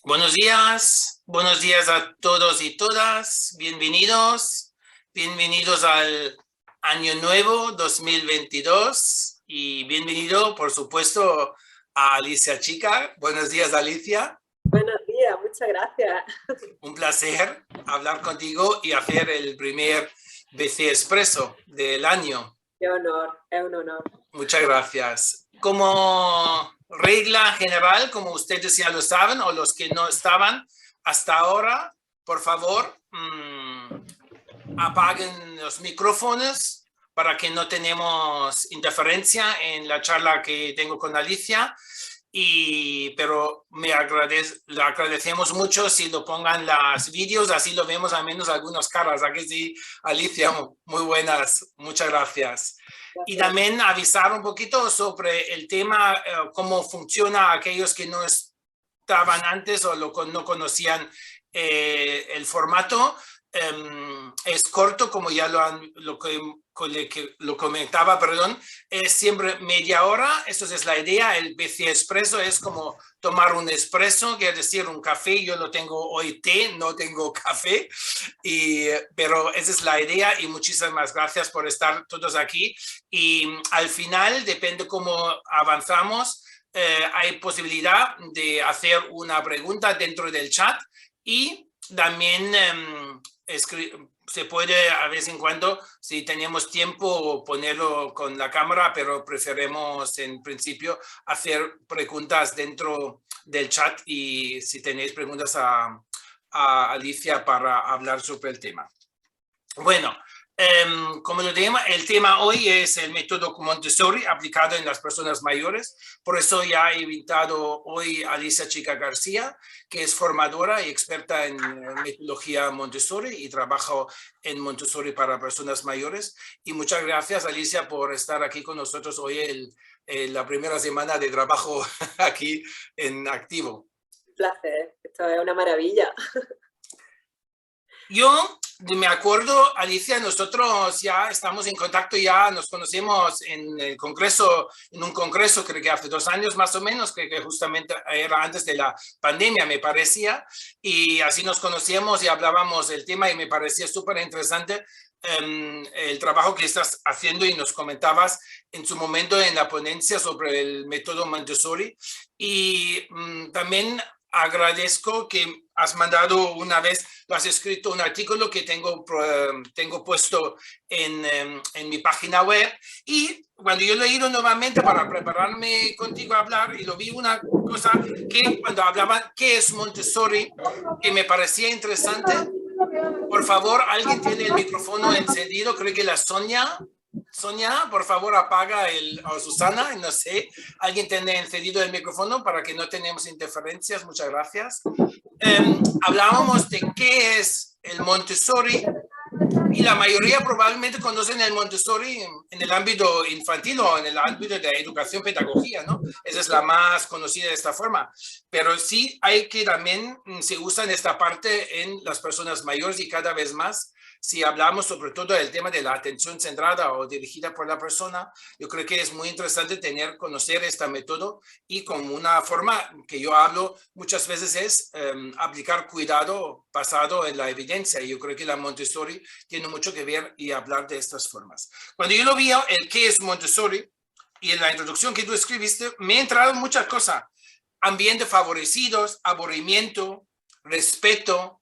Buenos días a todos y todas, bienvenidos al Año Nuevo 2022 y bienvenido, por supuesto, a Alicia Chica. Buenos días, Alicia. Buenos días, muchas gracias. Un placer hablar contigo y hacer el primer BC Expreso del año. Qué honor, es un honor. Muchas gracias. Como regla general, como ustedes ya lo saben, o los que no estaban hasta ahora, por favor, apaguen los micrófonos para que no tenemos interferencia en la charla que tengo con Alicia. Pero le agradecemos mucho si lo pongan los vídeos, así lo vemos al menos algunas caras. ¿A que sí, Alicia? Muy buenas, muchas gracias. Y también avisar un poquito sobre el tema, cómo funciona aquellos que no estaban antes o no conocían el formato. Es corto, como ya lo comentaba, perdón, es siempre media hora. Eso es la idea. El BC Expreso es como tomar un expreso, quiere decir un café. Yo lo tengo hoy té, no tengo café, pero esa es la idea y muchísimas gracias por estar todos aquí. Y al final, depende cómo avanzamos, hay posibilidad de hacer una pregunta dentro del chat y también se puede a vez en cuando, si tenemos tiempo, ponerlo con la cámara, pero preferimos en principio hacer preguntas dentro del chat y si tenéis preguntas a Alicia para hablar sobre el tema. Bueno, como lo digo, el tema hoy es el método Montessori aplicado en las personas mayores. Por eso ya he invitado hoy a Alicia Chica García, que es formadora y experta en metodología Montessori y trabaja en Montessori para personas mayores. Y muchas gracias, Alicia, por estar aquí con nosotros hoy la primera semana de trabajo aquí en activo. Un placer, esto es una maravilla. Yo me acuerdo, Alicia, nosotros ya estamos en contacto, ya nos conocemos en el congreso, en un congreso, creo que hace 2 años más o menos, creo que justamente era antes de la pandemia, me parecía, y así nos conocíamos y hablábamos del tema y me parecía súper interesante el trabajo que estás haciendo y nos comentabas en su momento en la ponencia sobre el método Montessori y también agradezco que has mandado una vez, lo has escrito un artículo que tengo puesto en mi página web y cuando yo lo he leído nuevamente para prepararme contigo a hablar y lo vi una cosa que cuando hablaban qué es Montessori, que me parecía interesante. Por favor, alguien tiene el micrófono encendido, creo que la Sonia, por favor, apaga o Susana, no sé, alguien tiene encendido el micrófono para que no tengamos interferencias, muchas gracias. Hablábamos de qué es el Montessori y la mayoría probablemente conocen el Montessori en el ámbito infantil o en el ámbito de educación pedagogía, ¿no? Esa es la más conocida de esta forma. Pero sí hay que también se usa en esta parte en las personas mayores y cada vez más. Si hablamos sobre todo del tema de la atención centrada o dirigida por la persona, yo creo que es muy interesante conocer este método y como una forma que yo hablo muchas veces es aplicar cuidado basado en la evidencia. Y yo creo que la Montessori tiene mucho que ver y hablar de estas formas. Cuando yo lo vi, el qué es Montessori y en la introducción que tú escribiste, me entraron muchas cosas. Ambientes favorecidos, aburrimiento, respeto,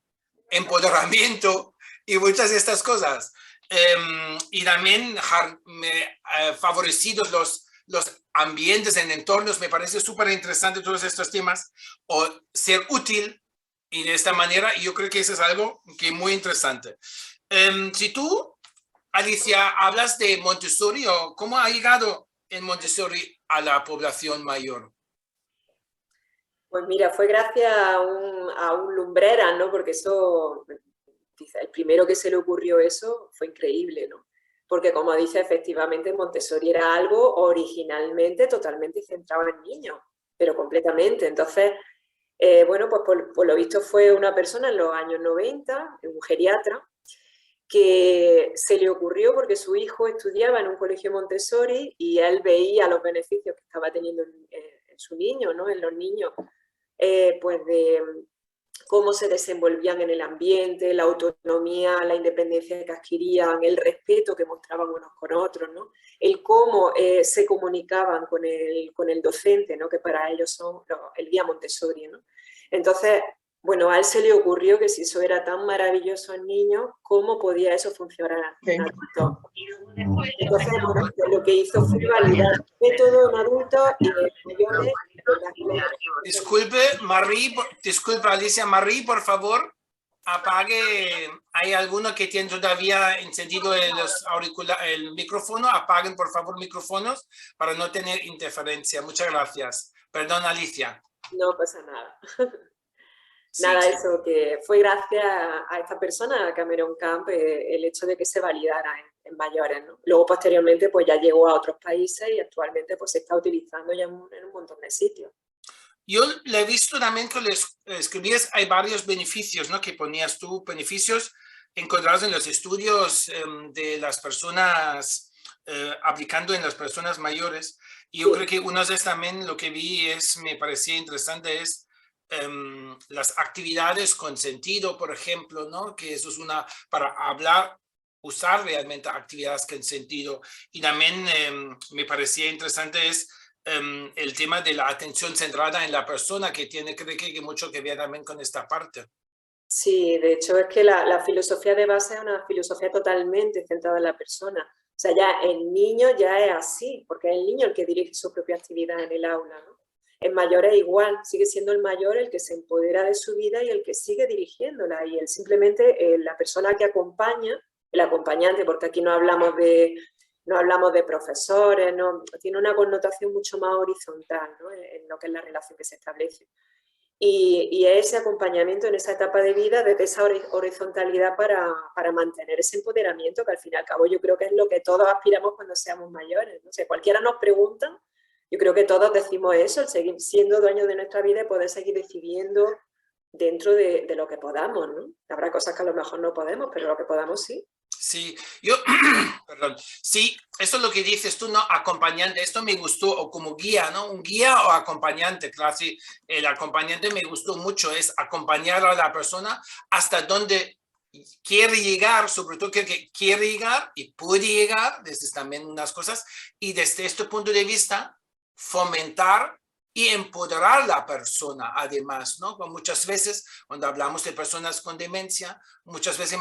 empoderamiento y muchas de estas cosas. Y también favorecidos los ambientes en entornos, me parece súper interesante todos estos temas, o ser útil y de esta manera, yo creo que eso es algo que es muy interesante. Si tú, Alicia, hablas de Montessori o cómo ha llegado el Montessori a la población mayor. Pues mira, fue gracias a un lumbrera, ¿no? Porque eso, quizá el primero que se le ocurrió eso fue increíble, ¿no? Porque como dice, efectivamente Montessori era algo originalmente totalmente centrado en niños, pero completamente. Entonces, bueno, pues por lo visto fue una persona en los años 90, un geriatra, que se le ocurrió porque su hijo estudiaba en un colegio Montessori y él veía los beneficios que estaba teniendo en su niño, ¿no? En los niños, pues cómo se desenvolvían en el ambiente, la autonomía, la independencia que adquirían, el respeto que mostraban unos con otros, ¿no? El cómo se comunicaban con el docente, ¿no? Que para ellos son el guía Montessori, ¿no? Entonces, bueno, a él se le ocurrió que si eso era tan maravilloso en niños, ¿cómo podía eso funcionar en adultos? Entonces, bueno, lo que hizo fue validar el método en adultos y en mayores. Disculpe, Alicia, Marie, por favor, apague. Hay alguno que tiene todavía encendido el micrófono. Apaguen, por favor, micrófonos para no tener interferencia. Muchas gracias. Perdón, Alicia. No pasa nada. Sí. Nada, eso que fue gracias a esta persona, a Cameron Camp, el hecho de que se validara en mayores, ¿no? Luego, posteriormente, pues ya llegó a otros países y actualmente pues se está utilizando ya en un montón de sitios. Yo le he visto también que les escribías, hay varios beneficios, ¿no? Que ponías tú, beneficios encontrados en los estudios de las personas, aplicando en las personas mayores. Y yo creo que uno de también lo que vi me parecía interesante es las actividades con sentido, por ejemplo, ¿no? Que eso es para hablar, usar realmente actividades con sentido. Y también me parecía interesante el tema de la atención centrada en la persona, que tiene, creo que mucho que ver también con esta parte. Sí, de hecho es que la filosofía de base es una filosofía totalmente centrada en la persona. O sea, ya el niño ya es así, porque es el niño el que dirige su propia actividad en el aula, ¿no? En mayores igual, sigue siendo el mayor el que se empodera de su vida y el que sigue dirigiéndola. Y él simplemente, la persona que acompaña, el acompañante, porque aquí no hablamos de profesores, no, tiene una connotación mucho más horizontal, ¿no? En lo que es la relación que se establece. Y ese acompañamiento en esa etapa de vida, desde esa horizontalidad para mantener ese empoderamiento, que al fin y al cabo yo creo que es lo que todos aspiramos cuando seamos mayores. No sé, cualquiera nos pregunta, yo creo que todos decimos eso, el seguir siendo dueños de nuestra vida y poder seguir decidiendo dentro de lo que podamos, ¿no? Habrá cosas que a lo mejor no podemos, pero lo que podamos sí. Sí, perdón, sí, eso es lo que dices tú, ¿no? Acompañante, esto me gustó, o como guía, ¿no? Un guía o acompañante, claro, sí, el acompañante me gustó mucho, es acompañar a la persona hasta donde quiere llegar, sobre todo que quiere llegar y puede llegar, desde también unas cosas, y desde este punto de vista, fomentar y empoderar a la persona, además, ¿no? Muchas veces, cuando hablamos de personas con demencia, muchas veces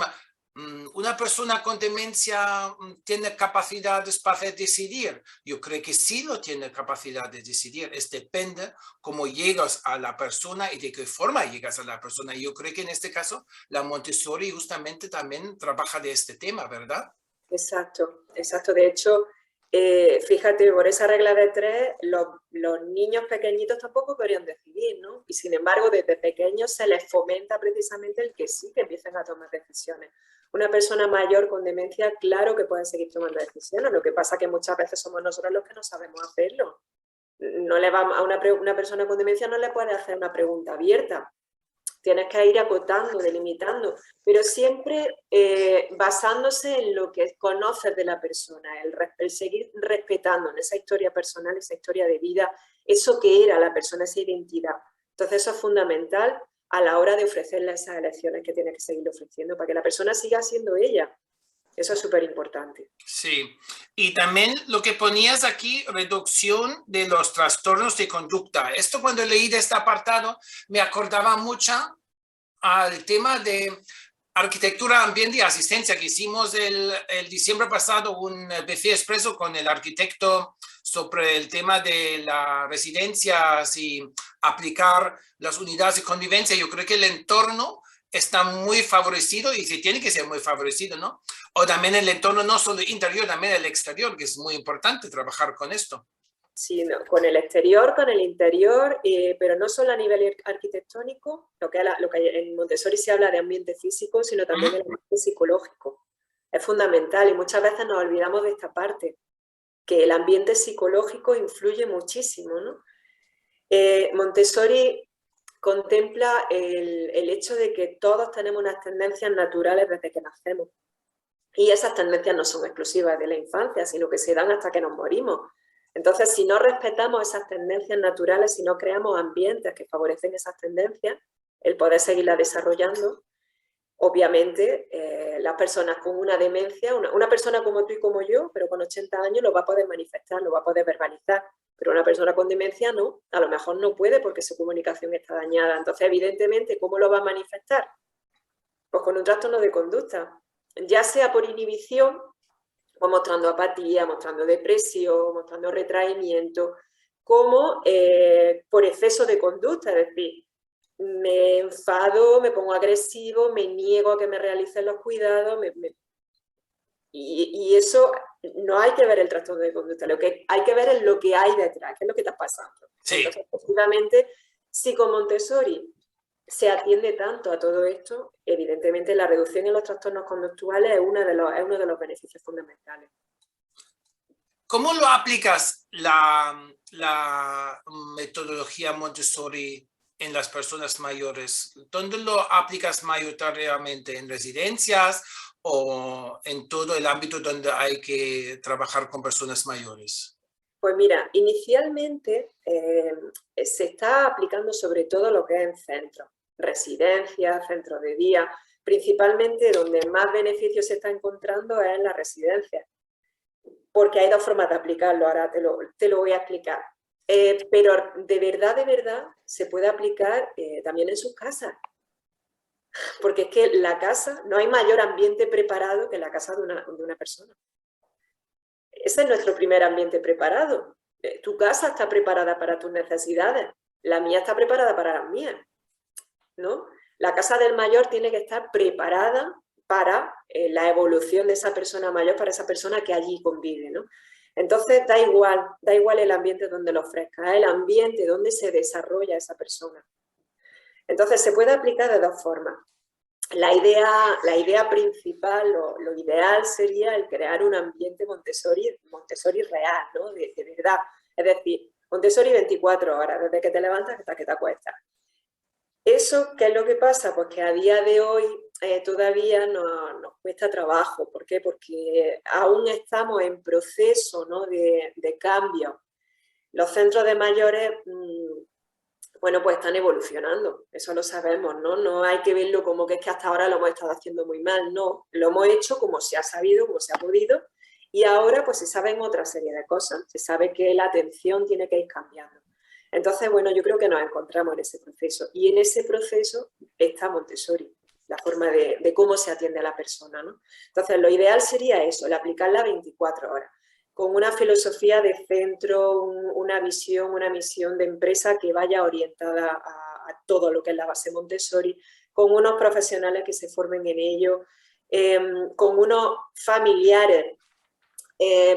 una persona con demencia tiene capacidades para decidir. Yo creo que sí lo tiene capacidad de decidir. Depende cómo llegas a la persona y de qué forma llegas a la persona. Yo creo que en este caso la Montessori justamente también trabaja de este tema, ¿verdad? Exacto, exacto. De hecho, fíjate, por esa regla de 3, los niños pequeñitos tampoco podrían decidir, ¿no? Y sin embargo, desde pequeños se les fomenta precisamente el que sí que empiecen a tomar decisiones. Una persona mayor con demencia, claro que puede seguir tomando decisiones, lo que pasa que muchas veces somos nosotros los que no sabemos hacerlo. No le vamos, a una persona con demencia no le puede hacer una pregunta abierta. Tienes que ir acotando, delimitando, pero siempre basándose en lo que conoces de la persona, el seguir respetando en esa historia personal, esa historia de vida, eso que era la persona, esa identidad. Entonces eso es fundamental a la hora de ofrecerle esas elecciones que tienes que seguir ofreciendo para que la persona siga siendo ella. Eso es súper importante. Sí, y también lo que ponías aquí, reducción de los trastornos de conducta. Esto cuando leí de este apartado me acordaba mucho al tema de arquitectura, ambiente y asistencia que hicimos el diciembre pasado, un BC Expreso con el arquitecto sobre el tema de las residencias y aplicar las unidades de convivencia. Yo creo que el entorno está muy favorecido y se tiene que ser muy favorecido, ¿no? O también el entorno no solo interior, también el exterior, que es muy importante trabajar con esto. Sí, no, con el exterior, con el interior, pero no solo a nivel arquitectónico, lo que en Montessori se habla de ambiente físico, sino también el ambiente psicológico. Es fundamental y muchas veces nos olvidamos de esta parte, que el ambiente psicológico influye muchísimo, ¿no? Montessori contempla el hecho de que todos tenemos unas tendencias naturales desde que nacemos. Y esas tendencias no son exclusivas de la infancia, sino que se dan hasta que nos morimos. Entonces, si no respetamos esas tendencias naturales, si no creamos ambientes que favorecen esas tendencias, el poder seguirla desarrollando. Obviamente, las personas con una demencia, una persona como tú y como yo, pero con 80 años lo va a poder manifestar, lo va a poder verbalizar, pero una persona con demencia no, a lo mejor no puede porque su comunicación está dañada. Entonces, evidentemente, ¿cómo lo va a manifestar? Pues con un trastorno de conducta, ya sea por inhibición, o mostrando apatía, mostrando depresión, mostrando retraimiento, como por exceso de conducta, es decir, me enfado, me pongo agresivo, me niego a que me realicen los cuidados, y eso no hay que ver el trastorno de conducta, lo que hay que ver es lo que hay detrás, qué es lo que está pasando. Sí. Entonces, efectivamente, si con Montessori se atiende tanto a todo esto, evidentemente la reducción en los trastornos conductuales es uno de los beneficios fundamentales. ¿Cómo lo aplicas la metodología Montessori en las personas mayores? ¿Dónde lo aplicas mayoritariamente? ¿En residencias o en todo el ámbito donde hay que trabajar con personas mayores? Pues mira, inicialmente se está aplicando sobre todo lo que es en centros, residencias, centros de día, principalmente donde más beneficios se está encontrando es en las residencias, porque hay dos formas de aplicarlo, ahora te lo voy a explicar. Pero de verdad, se puede aplicar también en sus casas, porque es que la casa, no hay mayor ambiente preparado que la casa de una persona. Ese es nuestro primer ambiente preparado. Tu casa está preparada para tus necesidades, la mía está preparada para las mías, ¿no? La casa del mayor tiene que estar preparada para la evolución de esa persona mayor, para esa persona que allí convive, ¿no? Entonces da igual el ambiente donde lo ofrezca, el ambiente donde se desarrolla esa persona. Entonces se puede aplicar de dos formas. La idea principal, lo ideal sería el crear un ambiente Montessori real, ¿no? De verdad. Es decir, Montessori 24 horas, desde que te levantas hasta que te acuestas. Eso, ¿qué es lo que pasa? Pues que a día de hoy todavía nos cuesta trabajo. ¿Por qué? Porque aún estamos en proceso, ¿no? de cambio. Los centros de mayores, bueno, pues están evolucionando, eso lo sabemos, ¿no? No hay que verlo como que es que hasta ahora lo hemos estado haciendo muy mal, no. Lo hemos hecho como se ha sabido, como se ha podido, y ahora pues se saben otra serie de cosas, se sabe que la atención tiene que ir cambiando. Entonces, bueno, yo creo que nos encontramos en ese proceso, y en ese proceso está Montessori, la forma de cómo se atiende a la persona, ¿no? Entonces, lo ideal sería eso, el aplicarla 24 horas, con una filosofía de centro, una visión, una misión de empresa que vaya orientada a todo lo que es la base Montessori, con unos profesionales que se formen en ello, con unos familiares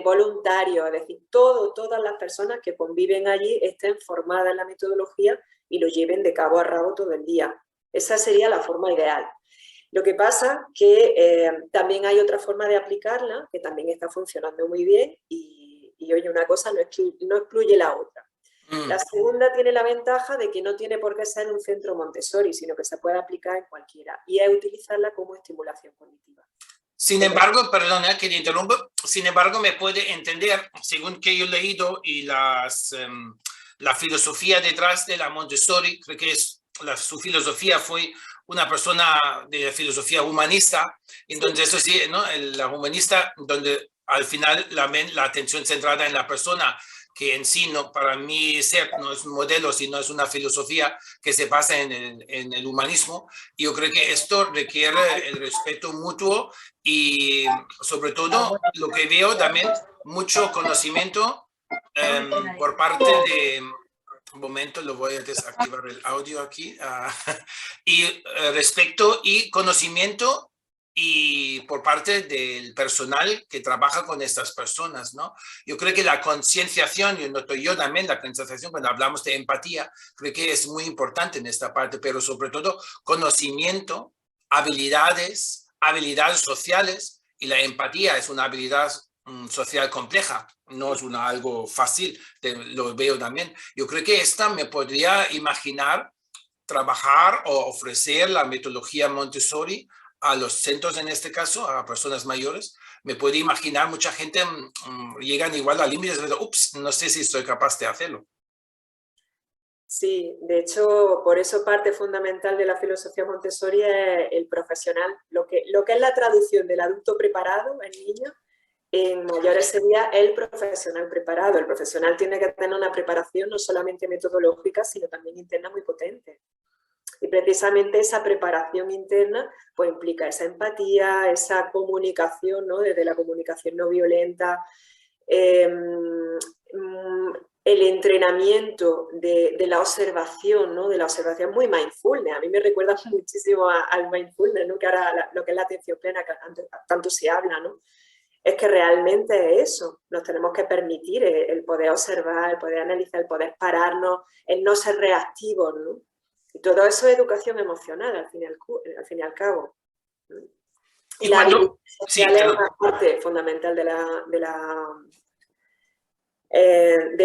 voluntarios, es decir, todas las personas que conviven allí estén formadas en la metodología y lo lleven de cabo a rabo todo el día. Esa sería la forma ideal. Lo que pasa que también hay otra forma de aplicarla que también está funcionando muy bien y oye, una cosa no excluye la otra. La segunda tiene la ventaja de que no tiene por qué ser un centro Montessori, sino que se puede aplicar en cualquiera y es utilizarla como estimulación cognitiva. Sin embargo, perdona que te interrumpo, sin embargo me puede entender, según que yo he leído y la filosofía detrás de la Montessori, creo que su filosofía fue una persona de filosofía humanista, entonces eso sí, ¿no? La humanista, donde al final la atención centrada en la persona, que en sí, no, para mí ser no es un modelo, sino es una filosofía que se basa en el humanismo. Y yo creo que esto requiere el respeto mutuo y sobre todo lo que veo también, mucho conocimiento por parte de... Un momento, lo voy a desactivar el audio aquí. Y respecto y conocimiento y por parte del personal que trabaja con estas personas, ¿no? Yo creo que la concienciación, y noto yo también la concienciación cuando hablamos de empatía, creo que es muy importante en esta parte, pero sobre todo conocimiento, habilidades sociales, y la empatía es una habilidad social compleja, no es algo fácil, lo veo también. Yo creo que esta me podría imaginar trabajar o ofrecer la metodología Montessori a los centros, en este caso, a personas mayores. Me puedo imaginar mucha gente llegan igual a límites de, ups, no sé si soy capaz de hacerlo. Sí, de hecho, por eso parte fundamental de la filosofía Montessori es el profesional. Lo que es la traducción del adulto preparado en niños, en mayores sería el profesional preparado. El profesional tiene que tener una preparación no solamente metodológica, sino también interna muy potente. Y precisamente esa preparación interna pues implica esa empatía, esa comunicación, ¿no? Desde la comunicación no violenta, el entrenamiento de la observación, ¿no? De la observación muy mindfulness. A mí me recuerda muchísimo al mindfulness, ¿no? Que ahora lo que es la atención plena, que tanto se habla, ¿no? Es que realmente es eso, nos tenemos que permitir el poder observar, el poder analizar, el poder pararnos, el no ser reactivos, ¿no? Y todo eso es educación emocional, al fin y al cabo. Y Y la habilidad cuando, sí, social es perdón. una parte fundamental de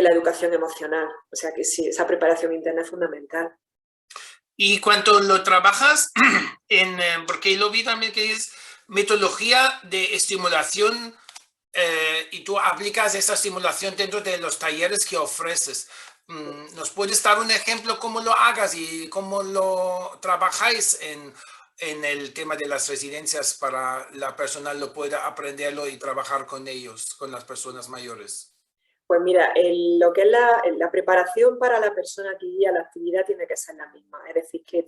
la educación emocional. O sea que sí, esa preparación interna es fundamental. Y cuando lo trabajas, porque lo vi también que es metodología de estimulación y tú aplicas esa estimulación dentro de los talleres que ofreces. ¿Nos puedes dar un ejemplo cómo lo hagas y cómo lo trabajáis en el tema de las residencias para la persona lo pueda aprenderlo y trabajar con ellos, con las personas mayores? Pues mira, lo que es la preparación para la persona que guía la actividad tiene que ser la misma. Es decir, que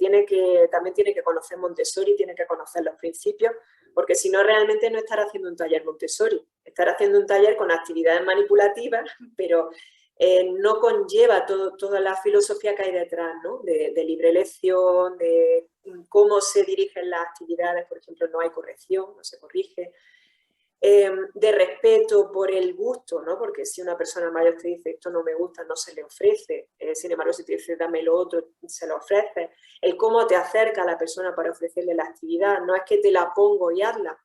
también tiene que conocer Montessori, tiene que conocer los principios, porque si no realmente no estará haciendo un taller Montessori, estará haciendo un taller con actividades manipulativas, pero no conlleva toda la filosofía que hay detrás, ¿no? De libre elección, de cómo se dirigen las actividades, por ejemplo, no hay corrección, no se corrige. De respeto por el gusto, ¿no? Porque si una persona mayor te dice esto no me gusta, no se le ofrece, sin embargo si te dice dame lo otro, se lo ofrece. El cómo te acerca a la persona para ofrecerle la actividad, no es que te la pongo y hazla.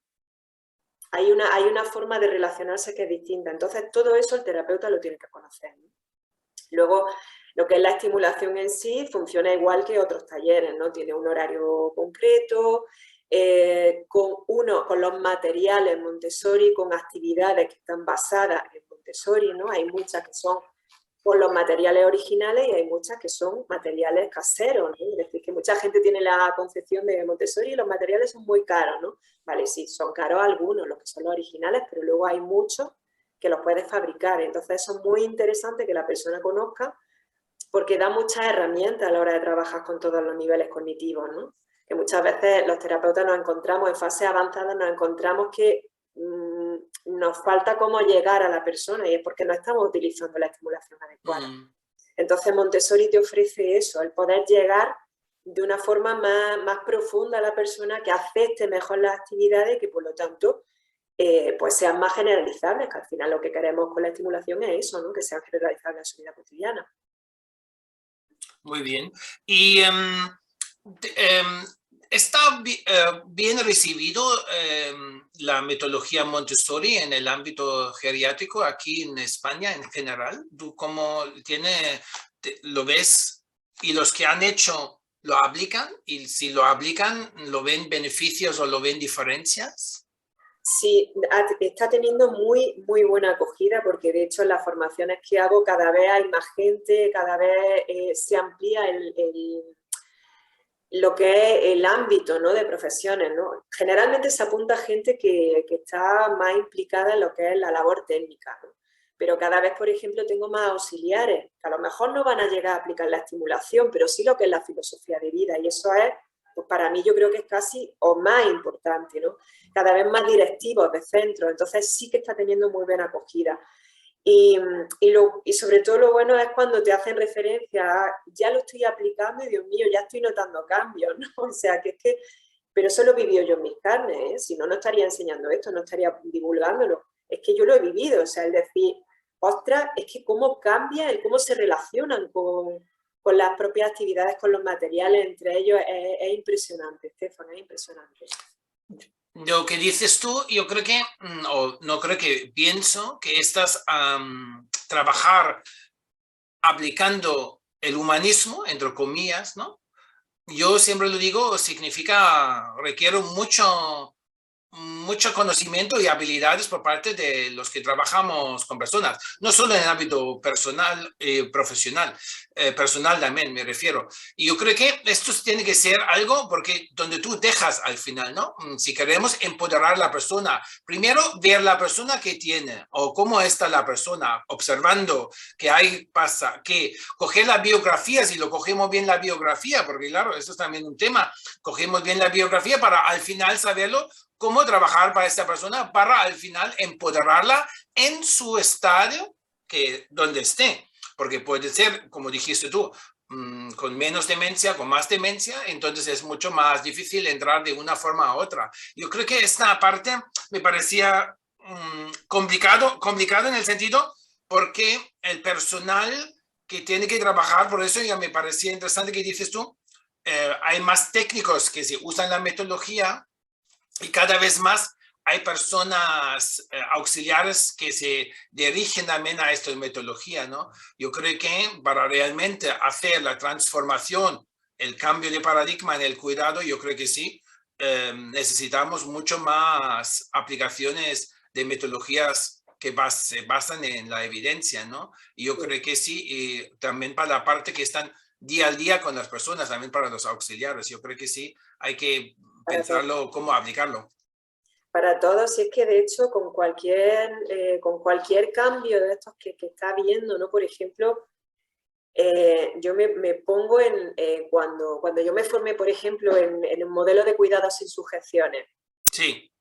Hay una forma de relacionarse que es distinta, entonces todo eso el terapeuta lo tiene que conocer, ¿no? Luego, lo que es la estimulación en sí funciona igual que otros talleres, ¿no? Tiene un horario concreto, con los materiales Montessori, con actividades que están basadas en Montessori, ¿no? Hay muchas que son con los materiales originales y hay muchas que son materiales caseros, ¿no? Es decir, que mucha gente tiene la concepción de Montessori y los materiales son muy caros, ¿no? Vale, sí, son caros algunos, los que son los originales, pero luego hay muchos que los puedes fabricar. Entonces eso es muy interesante que la persona conozca porque da muchas herramientas a la hora de trabajar con todos los niveles cognitivos, ¿no? Que muchas veces los terapeutas nos encontramos en fase avanzada, nos encontramos que nos falta cómo llegar a la persona y es porque no estamos utilizando la estimulación adecuada. Entonces Montessori te ofrece eso, el poder llegar de una forma más profunda a la persona, que acepte mejor las actividades y que por lo tanto pues sean más generalizables, que al final lo que queremos con la estimulación es eso, ¿no? Que sean generalizables en su vida cotidiana. Muy bien. Y ¿está bien recibido la metodología Montessori en el ámbito geriátrico aquí en España en general? ¿Tú cómo lo ves? ¿Y los que han hecho lo aplican? ¿Y si lo aplican, lo ven beneficios o lo ven diferencias? Sí, está teniendo muy, muy buena acogida porque de hecho en las formaciones que hago cada vez hay más gente, cada vez se amplía lo que es el ámbito, ¿no? De profesiones, ¿no? Generalmente se apunta gente que está más implicada en lo que es la labor técnica, ¿no? Pero cada vez, por ejemplo, tengo más auxiliares que a lo mejor no van a llegar a aplicar la estimulación, pero sí lo que es la filosofía de vida y eso es, pues para mí yo creo que es casi o más importante, ¿no? Cada vez más directivos de centros, entonces sí que está teniendo muy buena acogida. Y sobre todo lo bueno es cuando te hacen referencia a, ya lo estoy aplicando y Dios mío, ya estoy notando cambios, ¿no? O sea, pero eso lo he vivido yo en mis carnes, ¿eh? Si no, no estaría enseñando esto, no estaría divulgándolo. Es que yo lo he vivido, o sea, el decir, ostras, es que cómo cambia, el cómo se relacionan con las propias actividades, con los materiales, entre ellos, es impresionante, Estefan, es impresionante. Lo que dices tú, yo creo que, o no creo que, pienso que estás trabajar aplicando el humanismo, entre comillas, ¿no? Yo siempre lo digo, significa, requiere mucho conocimiento y habilidades por parte de los que trabajamos con personas, no solo en el ámbito personal, profesional, personal también me refiero. Y yo creo que esto tiene que ser algo porque donde tú dejas al final, ¿no? Si queremos empoderar a la persona, primero ver la persona que tiene o cómo está la persona, observando que hay pasa, que coger la biografía, si lo cogemos bien la biografía, porque claro, eso es también un tema, cogemos bien la biografía para al final saberlo cómo trabajar para esta persona, para al final empoderarla en su estadio donde esté. Porque puede ser, como dijiste tú, con menos demencia, con más demencia, entonces es mucho más difícil entrar de una forma a otra. Yo creo que esta parte me parecía complicado en el sentido porque el personal que tiene que trabajar, por eso ya me parecía interesante que dices tú, hay más técnicos que se usan la metodología y cada vez más hay personas auxiliares que se dirigen también a esta metodología, ¿no? Yo creo que para realmente hacer la transformación, el cambio de paradigma en el cuidado, yo creo que sí, necesitamos mucho más aplicaciones de metodologías que se basan en la evidencia, ¿no? Y yo creo que sí, y también para la parte que están día al día con las personas, también para los auxiliares, yo creo que sí, hay que pensarlo, cómo aplicarlo. Para todos, y es que de hecho con cualquier cambio de estos que está habiendo, ¿no? Por ejemplo, yo me pongo en, cuando yo me formé, por ejemplo, en un modelo de cuidados sin sujeciones. Sí.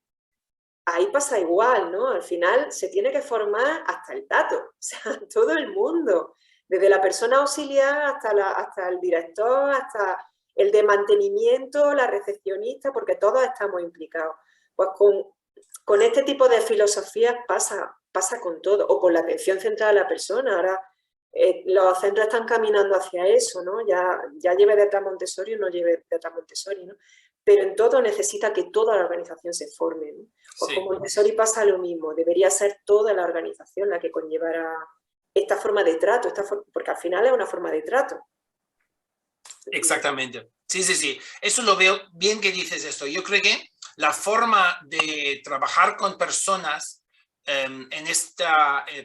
Ahí pasa igual, ¿no? Al final se tiene que formar hasta el tato, o sea, todo el mundo, desde la persona auxiliar hasta el director, hasta el de mantenimiento, la recepcionista, porque todos estamos implicados. Pues con este tipo de filosofías pasa con todo, o con la atención centrada a la persona. Ahora los centros están caminando hacia eso, ¿no? Ya lleve detrás Montessori o no lleve detrás Montessori, ¿no? Pero en todo necesita que toda la organización se forme, ¿no? Pues con Montessori pasa lo mismo, debería ser toda la organización la que conllevara esta forma de trato, porque al final es una forma de trato. Exactamente. Sí, sí, sí. Eso lo veo bien que dices esto. Yo creo que la forma de trabajar con personas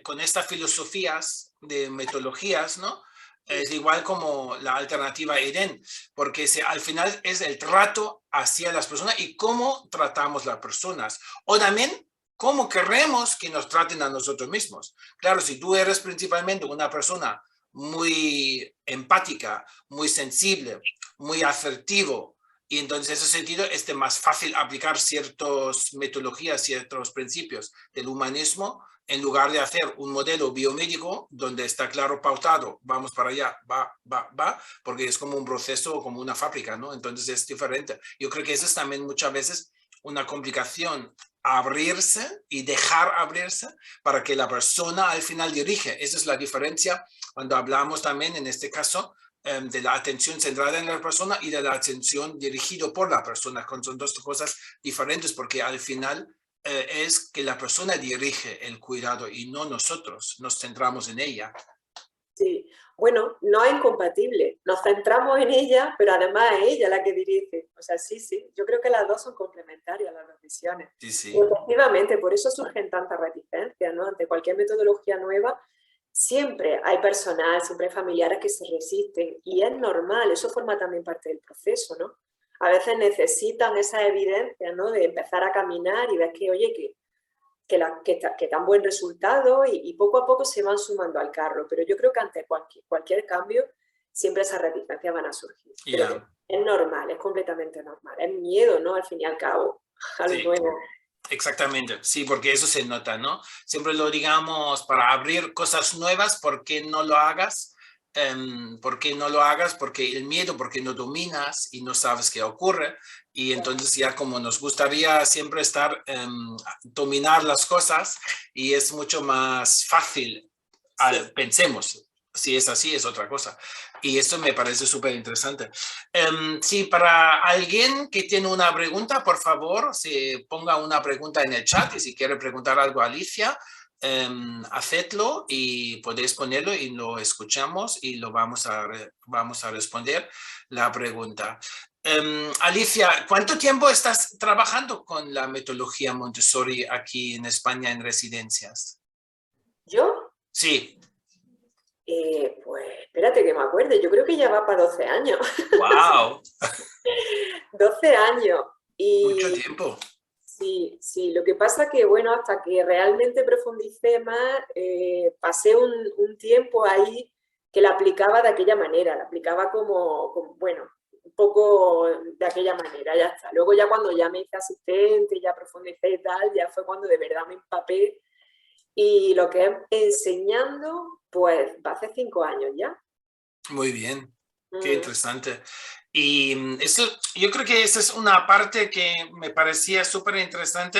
con estas filosofías de metodologías, ¿no? Es igual como la alternativa Eden, porque al final es el trato hacia las personas y cómo tratamos las personas. O también cómo queremos que nos traten a nosotros mismos. Claro, si tú eres principalmente una persona muy empática, muy sensible, muy asertivo, y entonces en ese sentido es más fácil aplicar ciertas metodologías, ciertos principios del humanismo, en lugar de hacer un modelo biomédico donde está claro pautado, vamos para allá, va, porque es como un proceso, como una fábrica, ¿no? Entonces es diferente. Yo creo que eso es también muchas veces una complicación, abrirse y dejar abrirse para que la persona al final dirige. Esa es la diferencia cuando hablamos también en este caso de la atención centrada en la persona y de la atención dirigida por la persona. Son dos cosas diferentes porque al final es que la persona dirige el cuidado y no nosotros nos centramos en ella. Sí, bueno, no es incompatible. Nos centramos en ella, pero además es ella la que dirige. O sea, sí, yo creo que las dos son complementarias, las dos visiones. Sí, sí. Y efectivamente, por eso surgen tantas reticencias, ¿no? Ante cualquier metodología nueva, siempre hay personal, siempre hay familiares que se resisten y es normal, eso forma también parte del proceso, ¿no? A veces necesitan esa evidencia, ¿no? De empezar a caminar y ver que, oye, que dan buen resultado y poco a poco se van sumando al carro. Pero yo creo que ante cualquier cambio siempre esas reticencias van a surgir. Pero es normal, es completamente normal. Es miedo, ¿no? Al fin y al cabo, a lo nuevo. Exactamente, sí, porque eso se nota, ¿no? Siempre lo digamos para abrir cosas nuevas, ¿por qué no lo hagas? ¿Por qué no lo hagas? Porque el miedo, porque no dominas y no sabes qué ocurre. Y entonces ya como nos gustaría siempre dominar las cosas y es mucho más fácil, pensemos, si es así es otra cosa. Y esto me parece súper interesante. Sí, para alguien que tiene una pregunta, por favor, se ponga una pregunta en el chat y si quiere preguntar algo a Alicia, hacedlo y podéis ponerlo y lo escuchamos y lo vamos a responder la pregunta. Alicia, ¿cuánto tiempo estás trabajando con la metodología Montessori aquí en España en residencias? ¿Yo? Sí. Pues espérate que me acuerde, yo creo que ya va para 12 años. ¡Wow! 12 años. Mucho Y tiempo. sí, sí, lo que pasa que, bueno, hasta que realmente profundicé más, pasé un tiempo ahí que la aplicaba de aquella manera, la aplicaba bueno, un poco de aquella manera, ya está. Luego ya cuando ya me hice asistente, ya profundicé y tal, ya fue cuando de verdad me empapé. Y lo que es enseñando, pues va hace 5 años ya. Muy bien. Qué Mm. interesante. Y eso, yo creo que esa es una parte que me parecía súper interesante,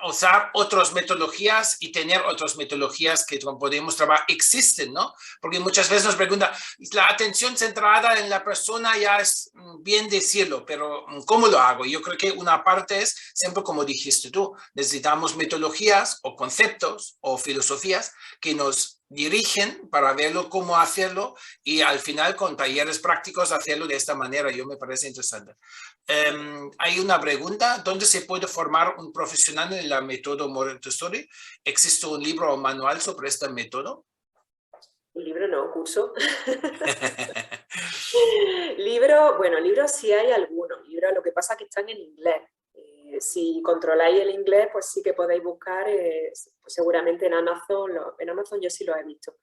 usar otras metodologías y tener otras metodologías que podemos trabajar, existen, ¿no? Porque muchas veces nos preguntan, la atención centrada en la persona ya es bien decirlo, pero ¿cómo lo hago? Yo creo que una parte es, siempre como dijiste tú, necesitamos metodologías o conceptos o filosofías que nos dirigen para verlo cómo hacerlo y al final con talleres prácticos hacerlo de esta manera. Yo me parece interesante. Hay una pregunta, ¿dónde se puede formar un profesional en la método Montessori? ¿Existe un libro o manual sobre este método? Un libro no, curso. Libros, bueno, libros sí hay algunos, libros lo que pasa es que están en inglés. Si controláis el inglés, pues sí que podéis buscar, pues seguramente en Amazon, en Amazon yo sí los he visto.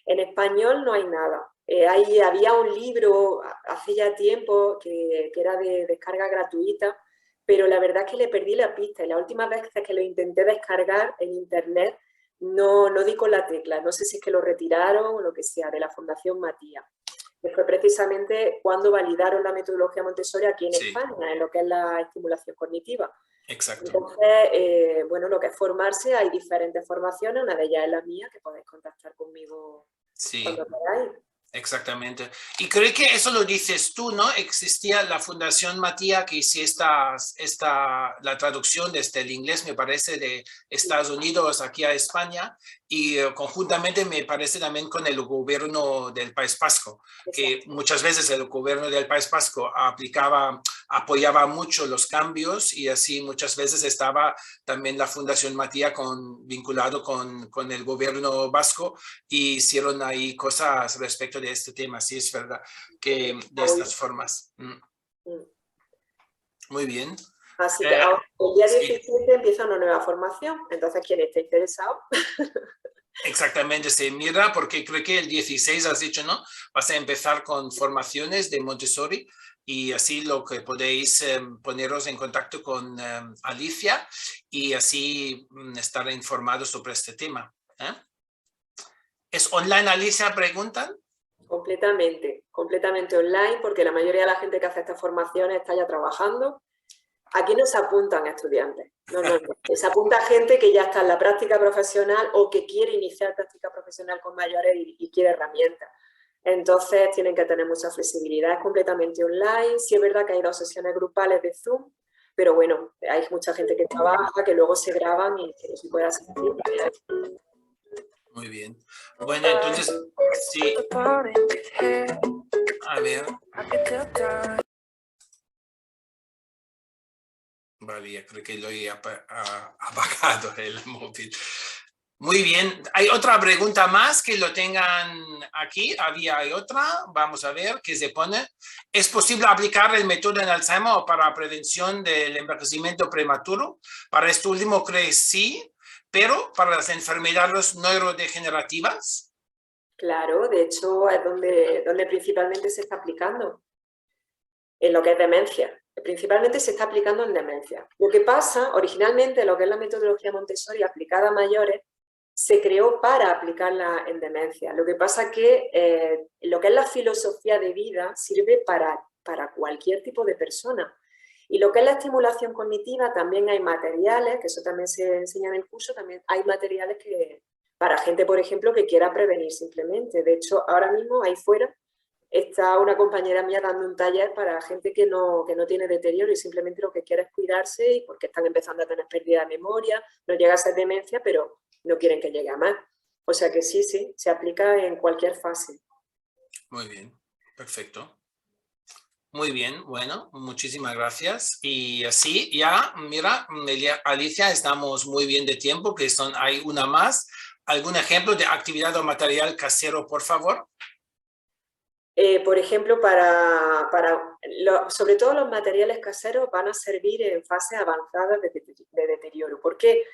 En español no hay nada. Había un libro hace ya tiempo que era de descarga gratuita, pero la verdad es que le perdí la pista y la última vez que lo intenté descargar en internet no di con la tecla. No sé si es que lo retiraron o lo que sea, de la Fundación Matías, que fue precisamente cuando validaron la metodología Montessori aquí en Sí, España, en lo que es la estimulación cognitiva. exacto. Entonces, bueno, lo que es formarse, hay diferentes formaciones, una de ellas es la mía, que podéis contactar conmigo cuando Sí. queráis. Exactamente. Y creo que eso lo dices tú, ¿no? Existía la Fundación Matías que hiciste la traducción desde el inglés, me parece, de Estados Unidos aquí a España, y conjuntamente me parece también con el gobierno del País Vasco, que Exacto. muchas veces el gobierno del País Vasco apoyaba mucho los cambios y así muchas veces estaba también la Fundación Matías vinculado con el gobierno vasco y hicieron ahí cosas respecto de este tema. Sí, es verdad que de estas formas. Mm. Muy bien. Así que ahora, el día Sí, 17 empieza una nueva formación, entonces quien esté interesado. exactamente, se mira porque creo que el 16 has dicho, ¿no? Vas a empezar con formaciones de Montessori y así lo que podéis poneros en contacto con Alicia y así estar informados sobre este tema. ¿Eh? ¿Es online, Alicia? Preguntan. Completamente, completamente online, porque la mayoría de la gente que hace estas formaciones está ya trabajando. Aquí no se apuntan estudiantes, no. Se apunta gente que ya está en la práctica profesional o que quiere iniciar práctica profesional con mayores y quiere herramientas. Entonces tienen que tener mucha flexibilidad, es completamente online. Sí es verdad que hay 2 sesiones grupales de Zoom, pero bueno, hay mucha gente que trabaja, que luego se graban y que no se puede asistir. Muy bien. Bueno, entonces, sí. A ver. Vale, ya creo que lo he apagado el móvil. Muy bien. ¿Hay otra pregunta más que lo tengan aquí? Hay otra. Vamos a ver qué se pone. ¿Es posible aplicar el método en Alzheimer para prevención del envejecimiento prematuro? Para esto último creo que sí, pero para las enfermedades neurodegenerativas. Claro, de hecho es donde principalmente se está aplicando, en lo que es demencia. Principalmente se está aplicando en demencia. Lo que pasa, originalmente, lo que es la metodología Montessori aplicada a mayores, se creó para aplicarla en demencia. Lo que pasa es que lo que es la filosofía de vida sirve para cualquier tipo de persona. Y lo que es la estimulación cognitiva, también hay materiales, que eso también se enseña en el curso, también hay materiales que para gente, por ejemplo, que quiera prevenir simplemente. De hecho, ahora mismo ahí fuera está una compañera mía dando un taller para gente que no tiene deterioro y simplemente lo que quiere es cuidarse y porque están empezando a tener pérdida de memoria, no llega a ser demencia, pero no quieren que llegue a más. O sea que sí, se aplica en cualquier fase. Muy bien, perfecto. Muy bien, bueno, muchísimas gracias. Y así ya, mira, Alicia, estamos muy bien de tiempo, hay una más. ¿Algún ejemplo de actividad o material casero, por favor? Por ejemplo, sobre todo los materiales caseros van a servir en fases avanzadas de deterioro. ¿Por qué?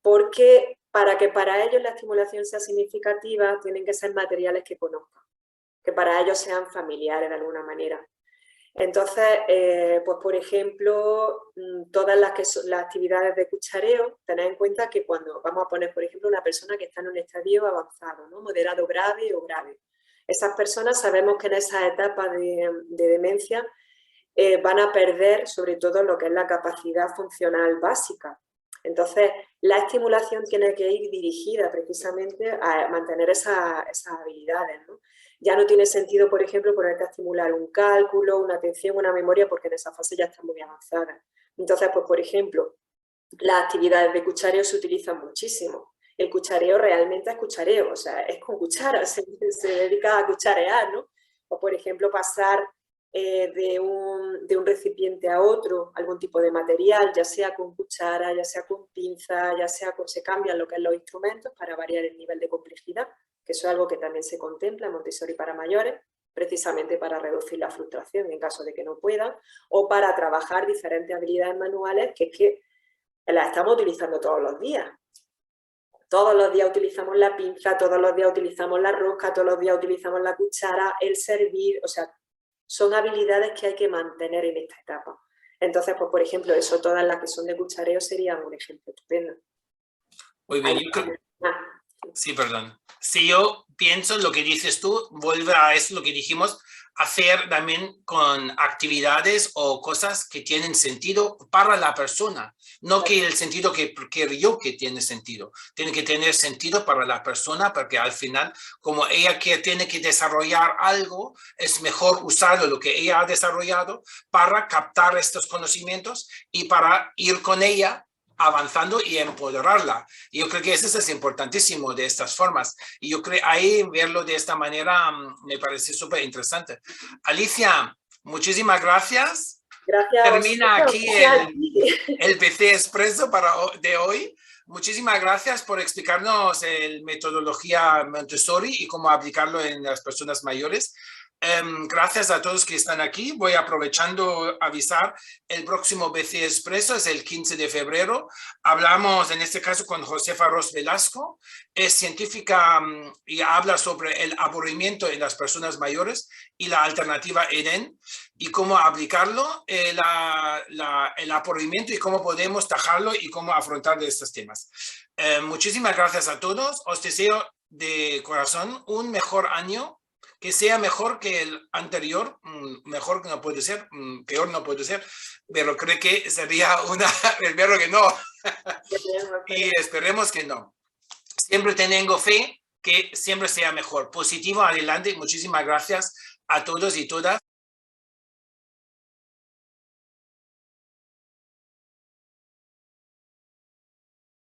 Porque para ellos la estimulación sea significativa, tienen que ser materiales que conozcan, que para ellos sean familiares de alguna manera. Entonces, pues por ejemplo, todas las actividades de cuchareo, tened en cuenta que cuando vamos a poner, por ejemplo, una persona que está en un estadio avanzado, ¿no? Moderado grave o grave. Esas personas sabemos que en esa etapa de demencia van a perder sobre todo lo que es la capacidad funcional básica. Entonces, la estimulación tiene que ir dirigida precisamente a mantener esas habilidades, ¿no? Ya no tiene sentido, por ejemplo, ponerte a estimular un cálculo, una atención, una memoria, porque en esa fase ya están muy avanzadas. Entonces, pues, por ejemplo, las actividades de cuchareo se utilizan muchísimo. El cuchareo realmente es cuchareo, o sea, es con cuchara, se dedica a cucharear, ¿no? O, por ejemplo, pasar de un recipiente a otro algún tipo de material, ya sea con cuchara, ya sea con pinza, ya sea con... Se cambian lo que es los instrumentos para variar el nivel de complejidad, que eso es algo que también se contempla en Montessori para mayores, precisamente para reducir la frustración en caso de que no puedan, o para trabajar diferentes habilidades manuales que es que las estamos utilizando todos los días. Todos los días utilizamos la pinza, todos los días utilizamos la rosca, todos los días utilizamos la cuchara, el servir, o sea, son habilidades que hay que mantener en esta etapa. Entonces, pues por ejemplo, eso, todas las que son de cuchareo serían un ejemplo estupendo. Muy bien, sí, perdón. Si yo pienso lo que dices tú, vuelve a eso lo que dijimos, hacer también con actividades o cosas que tienen sentido para la persona, no que el sentido que yo que tiene sentido, tiene que tener sentido para la persona, porque al final, como ella que tiene que desarrollar algo, es mejor usarlo, lo que ella ha desarrollado, para captar estos conocimientos y para ir con ella avanzando y empoderarla. Y yo creo que eso es importantísimo de estas formas. Y yo creo ahí verlo de esta manera me parece súper interesante. Alicia, muchísimas gracias. Gracias. Termina aquí el PC Expreso de hoy. Muchísimas gracias por explicarnos la metodología Montessori y cómo aplicarlo en las personas mayores. Gracias a todos que están aquí. Voy aprovechando a avisar, el próximo BC Expreso es el 15 de febrero. Hablamos en este caso con Josefa Ros Velasco. Es científica y habla sobre el aburrimiento en las personas mayores y la alternativa EDEN y cómo aplicarlo, el aburrimiento y cómo podemos tajarlo y cómo afrontar estos temas. Muchísimas gracias a todos. Os deseo de corazón un mejor año, que sea mejor que el anterior, mejor que no puede ser, peor no puede ser, pero creo que sería espero que no, y esperemos que no. Siempre tengo fe que siempre sea mejor. Positivo, adelante, muchísimas gracias a todos y todas.